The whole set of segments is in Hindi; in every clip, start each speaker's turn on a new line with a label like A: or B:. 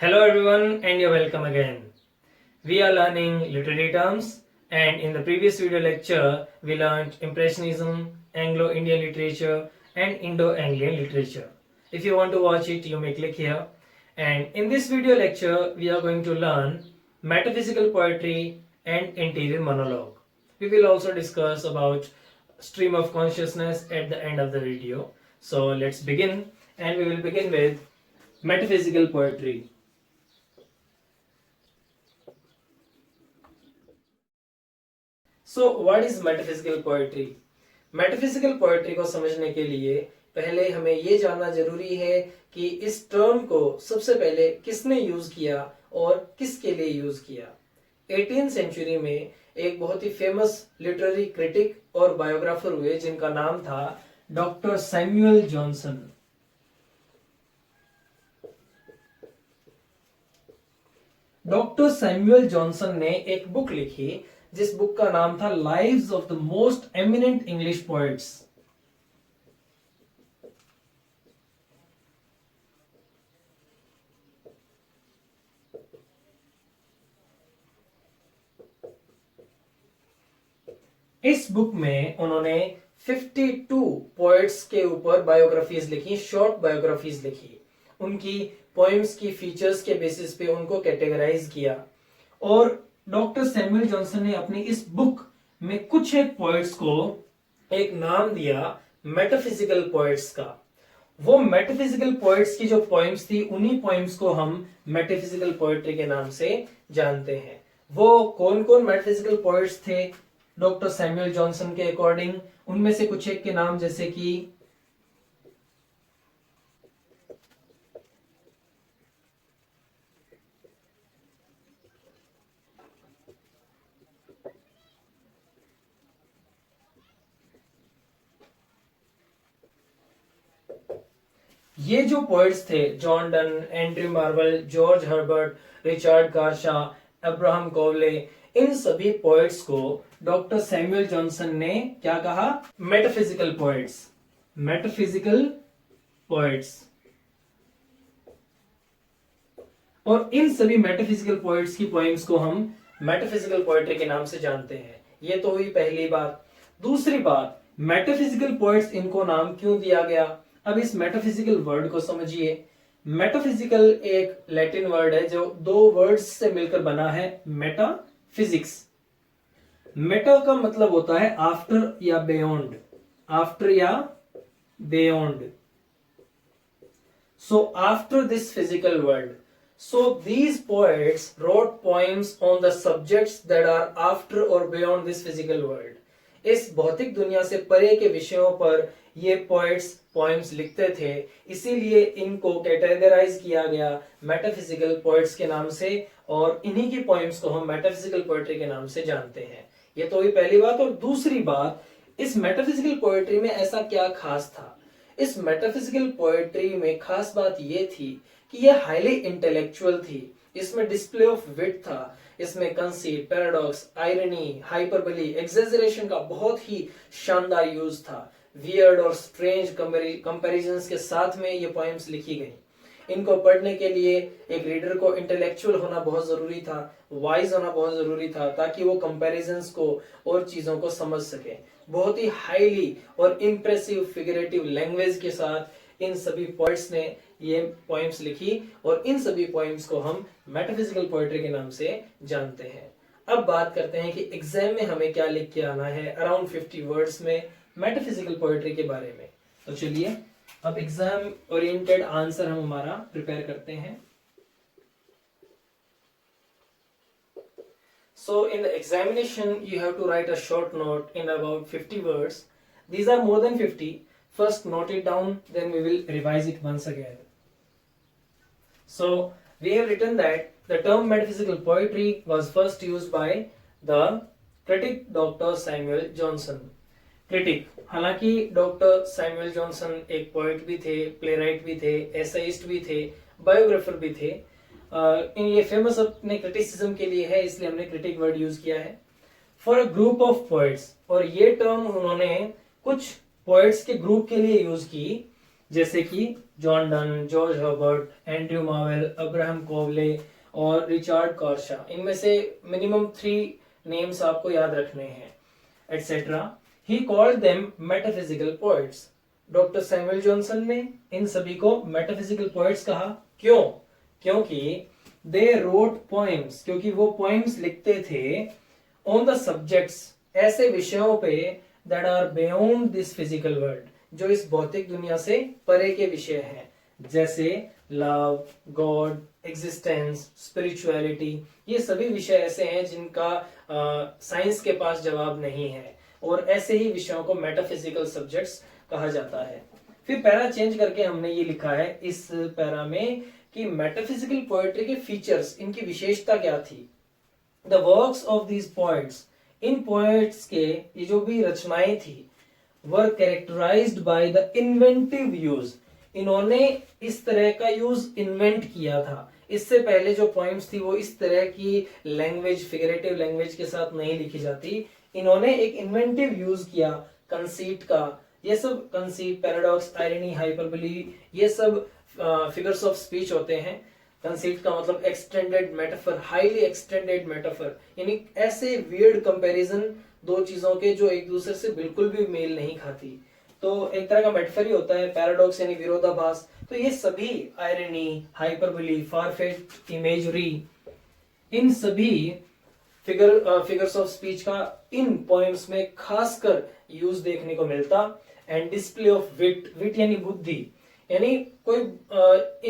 A: Hello everyone and you're welcome again. We are learning literary terms and in the previous video lecture we learned Impressionism, Anglo-Indian literature and Indo-Anglian literature. If you want to watch it you may click here, and in this video lecture we are going to learn metaphysical poetry and interior monologue. We will also discuss about stream of consciousness at the end of the video. So let's begin, and we will begin with metaphysical poetry. So what is metaphysical poetry? Metaphysical poetry को समझने के लिए पहले हमें ये जानना जरूरी है कि इस टर्म को सबसे पहले किसने यूज किया और किसके लिए यूज किया। 18th सेंचुरी में एक बहुत ही फेमस लिटरेरी क्रिटिक और बायोग्राफर हुए जिनका नाम था doctor Samuel Johnson. Doctor Samuel Johnson ने एक बुक लिखी जिस बुक का नाम था lives of the most eminent English poets. इस बुक में उन्होंने 52 पोएट्स के ऊपर बायोग्राफीज लिखी, शॉर्ट बायोग्राफीज लिखी, उनकी पोएम्स की फीचर्स के बेसिस पे उनको कैटेगराइज किया। और डॉक्टर सैमुअल जॉनसन ने अपनी इस बुक में कुछ एक पोएट्स को एक नाम दिया मेटाफिजिकल पोएट्स का। वो मेटाफिजिकल पोएट्स की जो पोएम्स थी उन्हीं पोएम्स को हम मेटाफिजिकल पोएट्री के नाम से जानते हैं। वो कौन कौन मेटाफिजिकल पोएट्स थे डॉक्टर सैमुअल जॉनसन के अकॉर्डिंग? उनमें से कुछ एक के नाम जैसे कि ये जो पोएट्स थे John Donne, Andrew Marvell, George Herbert, Richard Crashaw, Abraham Cowley, इन सभी पोएट्स को डॉक्टर सैमुअल जॉनसन ने क्या कहा? Metaphysical poets. Metaphysical poets. और इन सभी मेटाफिजिकल पोएट्स की पोएम्स को हम मेटाफिजिकल पोएट्री के नाम से जानते हैं। ये तो हुई पहली बात। दूसरी बात, मेटाफिजिकल पोएट्स इनको नाम क्यों दिया गया? अब इस मेटाफिजिकल वर्ड को समझिए। मेटाफिजिकल एक लैटिन वर्ड है जो दो वर्ड्स से मिलकर बना है, मेटा फिजिक्स। मेटा का मतलब होता है आफ्टर या बियॉन्ड, आफ्टर या beyond. So after this physical world, so these poets wrote poems on the subjects that are after or beyond this physical world. इस भौतिक दुनिया से परे के विषयों पर ये पोएट्स पोएम्स लिखते थे, इसीलिए इनको कैटेगराइज किया गया मेटाफिजिकल पोएट्स के नाम से, और इन्हीं की पोएम्स को हम मेटाफिजिकल पोएट्री के नाम से जानते हैं। ये तो हुई पहली बात। और दूसरी बात, इस मेटाफिजिकल पोएट्री में ऐसा क्या खास था? इस मेटाफिजिकल पोएट्री में खास बात ये थी कि ये हाईली इंटेलेक्चुअल थी। इसमें डिस्प्ले ऑफ विट था, इसमें कंसीट, पैराडॉक्स, आयरनी, हाइपरबली, एक्सेजरेशन का बहुत ही शानदार यूज था। वियर्ड और स्ट्रेंज कंपैरिजंस के साथ में ये पोएम्स लिखी गई। इनको पढ़ने के लिए एक रीडर को इंटेलेक्चुअल होना बहुत जरूरी था, वाइज होना बहुत जरूरी था, ताकि वो कंपैरिजंस को और चीजों को समझ सके। बहुत ही हाईली और इंप्रेसिव फिगरेटिव लैंग्वेज के साथ इन सभी पोएट्स ने ये पोएम्स लिखी, और इन सभी पोएम्स को हम मेटाफिजिकल पोएट्री के नाम से जानते हैं। अब बात करते हैं कि एग्जाम में हमें क्या लिख के आना है अराउंड 50 वर्ड्स में मेटाफिजिकल पोएट्री के बारे में। तो चलिए अब एग्जाम ओरिएंटेड आंसर हम हमारा प्रिपेयर करते हैं। So in the examination you have to write a short note in about 50 words. These are more than 50. First note it down, then we will revise it once again. So we have written that the term metaphysical poetry was first used by the critic Dr. Samuel Johnson. Critic, हालांकि डॉक्टर सैमुअल जॉनसन एक पोएट भी थे, प्लेराइट भी थे, एसेइस्ट भी थे, बायोग्राफर भी थे। ये फेमस अपने क्रिटिसिज्म के लिए है, इसलिए हमने क्रिटिक वर्ड यूज किया है। For a group of poets, और ये टर्म उन्होंने कुछ पोएट्स के ग्रुप के लिए यूज की, जैसे कि John Donne, George Herbert, Andrew Marvell, Abraham Cowley और रिचार्ड कॉर्शा। इनमें से मिनिमम 3 नेम्स आपको याद रखने हैं, etcetera. He called them metaphysical poets. Doctor Samuel Johnson ने इन सभी को मेटाफिजिकल पोएट्स कहा। क्यों? क्योंकि दे रोट पोएम्स, क्योंकि वो पोएम्स लिखते थे ऑन द सब्जेक्ट्स, ऐसे विषयों पे that are beyond this physical world, जो इस भौतिक दुनिया से परे के विषय हैं, जैसे लव, गॉड, एग्जिस्टेंस, स्पिरिचुअलिटी। ये सभी विषय ऐसे हैं जिनका साइंस के पास जवाब नहीं है, और ऐसे ही विषयों को मेटाफिजिकल सब्जेक्ट्स कहा जाता है। फिर पैरा चेंज करके हमने ये लिखा है इस पैरा में कि मेटाफिजिकल पोएट्री के फीचर्स, इनकी विशेषता क्या थी। The works of these poets, इन पोएट्स के ये जो भी रचनाएं थी, were characterized by the inventive use. इन्होंने इस तरह का यूज इन्वेंट किया था। इससे पहले जो पोएम्स थी वो इस तरह की लैंग्वेज, फिगरेटिव लैंग्वेज के साथ नहीं लिखी जाती। इन्होंने एक इन्वेंटिव यूज किया कंसीट का। ये सब कंसीट, पैराडॉक्स, आयरनी, हाइपरबोली, ये सब फिगर्स ऑफ स्पीच होते हैं। कंसीट का मतलब extended metaphor, highly extended metaphor, यानी ऐसे वियर्ड कंपैरिजन दो चीजों के जो एक दूसरे से बिल्कुल भी मेल नहीं खाती, तो एक तरह का मेटाफर ही होता है। पैराडॉक्स यानी विरोधाभास। तो ये सभी आयरनी, हाइपरबोली, फारफेच्ड इमेजरी, इन सभी फिगर्स ऑफ स्पीच का इन पोएम्स में खासकर यूज देखने को मिलता। एंड डिस्प्ले ऑफ विट, विट यानी बुद्धि, यानी कोई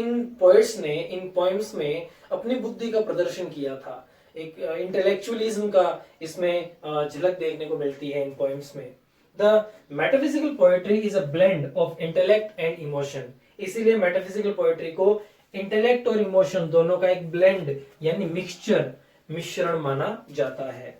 A: इन पोएट्स ने इन पोएम्स में अपनी बुद्धि का प्रदर्शन किया था। एक इंटेलेक्चुअलिज्म का इसमें झलक देखने को मिलती है इन पोएम्स में। The metaphysical poetry is a blend of intellect and emotion. इसीलिए मेटाफिजिकल पोएट्री को इंटेलेक्ट और इमोशन दोनों का एक ब्लेंड यानी मिश्रण माना जाता है।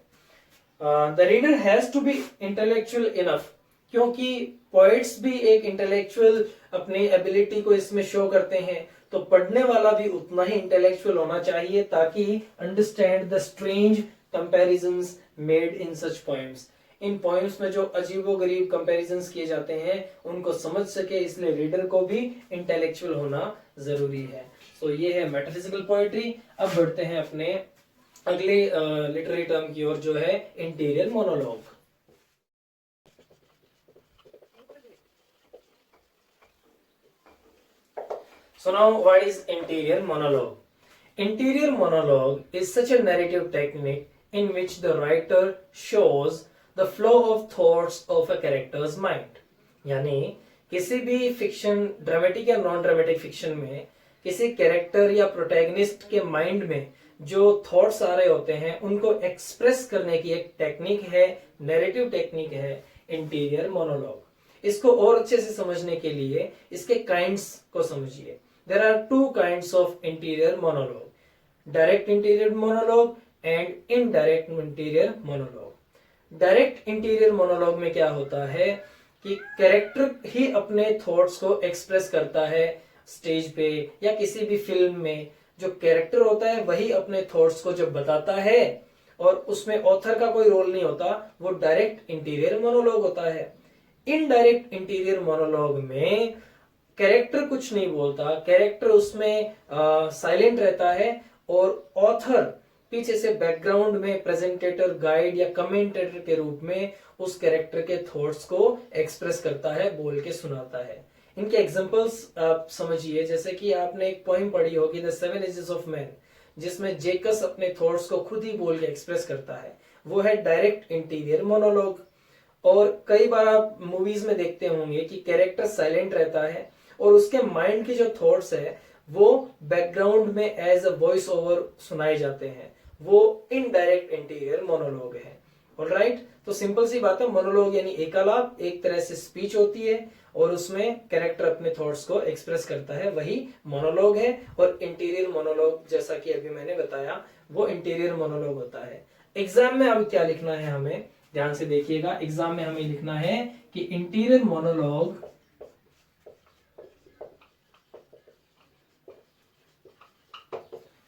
A: The reader has to be intellectual enough, क्योंकि पोएट्स भी एक इंटेलेक्चुअल अपनी एबिलिटी को इसमें शो करते हैं, तो पढ़ने वाला भी उतना ही इंटेलेक्चुअल होना चाहिए ताकि understand the strange comparisons made in such poems. In poems में जो अजीबोगरीब कंपैरिजंस किए जाते हैं उनको समझ सके, इसलिए रीडर को भी इंटेलेक्चुअल होना जरूरी है। सो ये है मेटाफिजिकल पोएट्री। अब बढ़ते हैं अपने अगले लिटरेरी टर्म की ओर, जो है interior monologue. So now what is interior monologue? Interior monologue is such a narrative technique in which the writer shows the flow of thoughts of a character's mind. यानी किसी भी फिक्शन, ड्रामेटिक या नॉन ड्रामेटिक फिक्शन में किसी कैरेक्टर या प्रोटैगनिस्ट के माइंड में जो थॉट्स आ रहे होते हैं उनको एक्सप्रेस करने की एक टेक्निक है, नैरेटिव टेक्निक है इंटीरियर मोनोलॉग। इसको और अच्छे से समझने के लिए इसके काइंड्स को समझिए। There are 2 kinds of interior monologue: direct interior monologue and indirect interior monologue. Direct interior monologue में क्या होता है कि कैरेक्टर ही अपने थॉट्स को एक्सप्रेस करता है स्टेज पे या किसी भी फिल्म में। जो कैरेक्टर होता है वही अपने थॉट्स को जब बताता है और उसमें ऑथर का कोई रोल नहीं होता, वो डायरेक्ट इंटीरियर मोनोलॉग होता है। इनडायरेक्ट इंटीरियर मोनोलॉग में कैरेक्टर कुछ नहीं बोलता, कैरेक्टर उसमें साइलेंट रहता है और ऑथर पीछे से बैकग्राउंड में प्रेजेंटेटर, गाइड या कमेंटेटर के रूप में उस कैरेक्टर के थॉट्स को एक्सप्रेस करता है, बोल के सुनाता है। इनके एग्जांपल्स आप समझिए, जैसे कि आपने एक पोएम पढ़ी होगी द 7 एजेस ऑफ मैन, जिसमें जेकस अपने थॉट्स को खुद ही बोल के एक्सप्रेस करता है, वो है डायरेक्ट इंटीरियर मोनोलॉग। और कई बार आप मूवीज में देखते होंगे कि कैरेक्टर साइलेंट रहता है और उसके माइंड के जो थॉट्स है वो बैकग्राउंड में एज अ वॉइस ओवर सुनाए जाते हैं, वो इनडायरेक्ट इंटीरियर मोनोलॉग है। ऑलराइट, तो सिंपल सी बात है, मोनोलॉग यानी एकालाप, एक तरह से स्पीच होती है और उसमें कैरेक्टर अपने थॉट्स को एक्सप्रेस करता है, वही मोनोलॉग है। और इंटीरियर मोनोलॉग, जैसा कि अभी मैंने बताया, वो इंटीरियर मोनोलॉग होता है। एग्जाम में अब क्या लिखना है हमें, ध्यान से देखिएगा। एग्जाम में हमें लिखना है कि interior monologue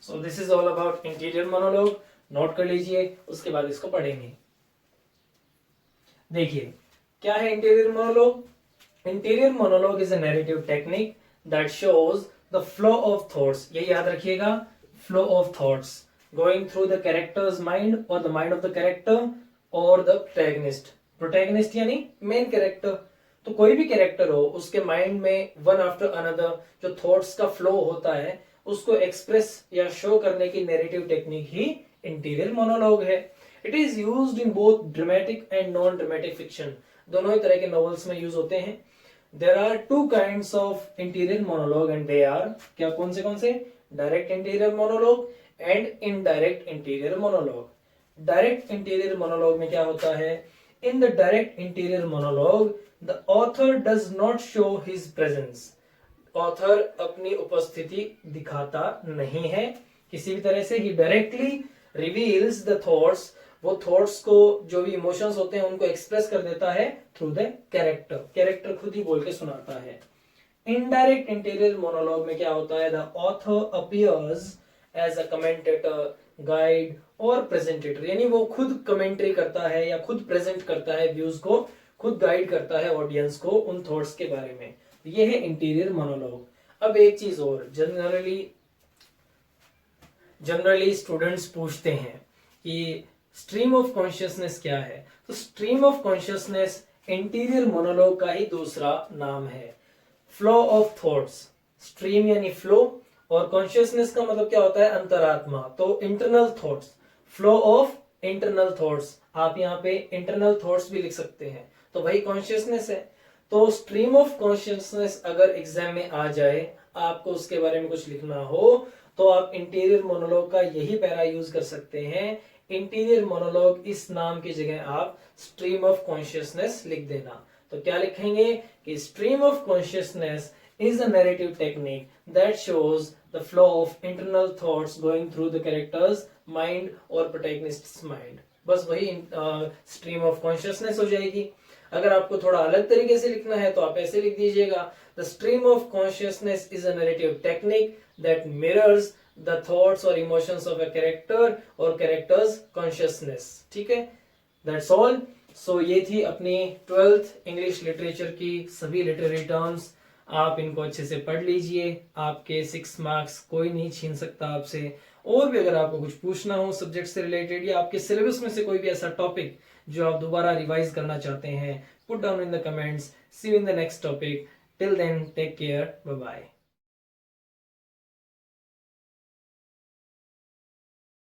A: so this is all about interior monologue. Note कर लीजिए, उसके बाद इसको पढ़ेंगे। देखिए क्या है interior monologue. Interior monologue is a narrative technique that shows the flow of thoughts. ये याद रखिएगा, flow of thoughts going through the character's mind or the mind of the character or the protagonist. protagonist यानी main character. तो कोई भी कैरेक्टर हो उसके माइंड में वन आफ्टर अनदर जो थॉट्स का फ्लो होता है उसको एक्सप्रेस या शो करने की नैरेटिव टेक्निक ही इंटीरियर मोनोलॉग है. It is used in both dramatic and non dramatic fiction. दोनों ही तरह के नॉवेल्स में यूज होते हैं. There are two kinds of interior monologue and they are क्या कौन से direct interior monologue and indirect interior monologue. Direct interior monologue में क्या होता है? In the direct interior monologue the author does not show his presence. Author अपनी उपस्थिति दिखाता नहीं है किसी भी तरह से. ही डायरेक्टली रिवील्स द थॉट्स. वो थॉट्स को जो भी इमोशंस होते हैं उनको एक्सप्रेस कर देता है थ्रू द कैरेक्टर. कैरेक्टर खुद ही बोल के सुनाता है. इनडायरेक्ट इंटीरियर मोनोलॉग में क्या होता है? The author appears as a commentator, guide और प्रेजेंटेटर. यानी वो खुद कमेंट्री करता है या खुद प्रेजेंट करता है व्यूज को, खुद गाइड करता है ऑडियंस को उन थॉट्स के बारे में. ये है इंटीरियर मोनोलॉग. अब एक चीज और, जनरली स्टूडेंट्स पूछते हैं कि स्ट्रीम ऑफ कॉन्शियसनेस क्या है. तो stream of consciousness interior monologue का ही दूसरा नाम है. Flow of thoughts. स्ट्रीम यानी फ्लो और कॉन्शियसनेस का मतलब क्या होता है? अंतरात्मा. तो internal thoughts, flow of internal thoughts. आप यहाँ पे इंटरनल थॉट्स भी लिख सकते हैं, तो वही कॉन्शियसनेस है. तो स्ट्रीम ऑफ कॉन्शियसनेस अगर एग्जाम में आ जाए, आपको उसके बारे में कुछ लिखना हो, तो आप इंटीरियर मोनोलॉग का यही पैरा यूज कर सकते हैं. इंटीरियर मोनोलॉग इस नाम की जगह आप स्ट्रीम ऑफ कॉन्शियसनेस लिख देना. तो क्या लिखेंगे कि stream of consciousness is a narrative technique that shows the flow of internal thoughts going through the character's mind or protagonist's mind. बस वही स्ट्रीम ऑफ कॉन्शियसनेस हो जाएगी. अगर आपको थोड़ा अलग तरीके से लिखना है तो आप ऐसे लिख दीजिएगा, the stream of consciousness is a narrative technique that mirrors the thoughts और इमोशंस ऑफ अ कैरेक्टर और कैरेक्टर्स कॉन्शियसनेस. ठीक है, दैट्स ऑल. सो ये थी अपनी 12th इंग्लिश लिटरेचर की सभी लिटरेरी टर्म्स. आप इनको अच्छे से पढ़ लीजिए. आपके 6 मार्क्स कोई नहीं छीन सकता आपसे. और भी अगर आपको कुछ पूछना हो सब्जेक्ट से रिलेटेड या आपके सिलेबस में से कोई भी ऐसा टॉपिक जो आप दोबारा रिवाइज करना चाहते हैं, put down in the comments. See you in the next topic. Till then take care. Bye bye.